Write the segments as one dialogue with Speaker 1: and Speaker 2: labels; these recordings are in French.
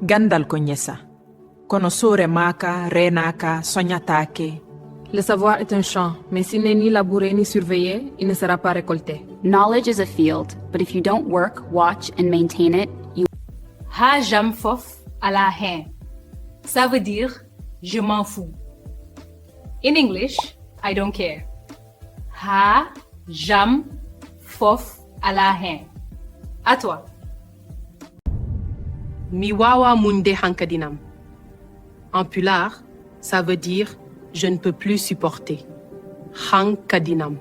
Speaker 1: Gandal ko nyesa. Kono sore maka, renaka, sonyatake.
Speaker 2: Le savoir est un champ, mais s'il n'est ni labouré ni surveillé, il ne sera pas récolté.
Speaker 3: Knowledge is a field, but if you don't work, watch, and maintain it, you...
Speaker 4: Ha jam fof à la haine. Ça veut dire je m'en fous. In English, I don't care. Ha jam fof à la haine. À toi.
Speaker 5: Mi wawa munde hankadinam. En pulaar, ça veut dire je ne peux plus supporter. Hankadinam.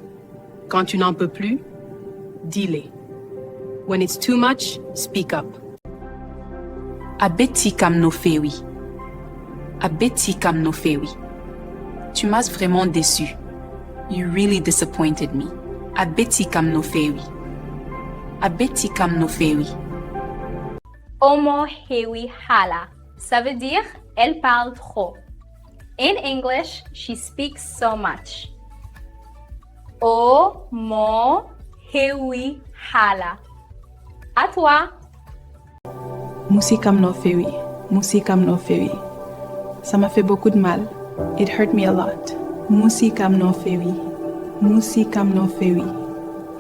Speaker 5: Quand tu n'en peux plus, dis-le. When it's too much, speak up.
Speaker 3: Abeti kam no fewi. Abeti kam no fewi. Tu m'as vraiment déçu. You really disappointed me. Abeti kam no fewi. Abeti kam no fewi.
Speaker 6: Omo hewi hala. Ça veut dire elle parle trop. In English, she speaks so much. Omo hewi hala. À toi.
Speaker 7: Musikam no fewi. Musikam no fewi. Ça m'a fait beaucoup de mal. It hurt me a lot. Musikam no fewi. Musikam no fewi.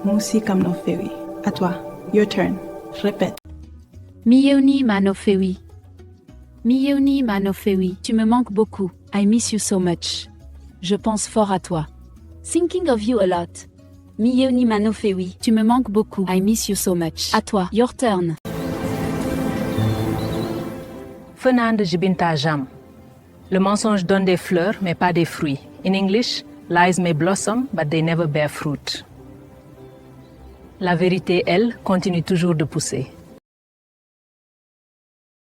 Speaker 7: Musikam no fewi. À toi. Your turn. Répète.
Speaker 8: Miyeoni manofewi. Miyeoni manofewi. Tu me manques beaucoup. I miss you so much. Je pense fort à toi. Thinking of you a lot. Miyeoni manofewi. Tu me manques beaucoup. I miss you so much. À toi. Your turn.
Speaker 4: Fernande Jibinta Jam. Le mensonge donne des fleurs, mais pas des fruits. In English, lies may blossom, but they never bear fruit. La vérité, elle, continue toujours de pousser.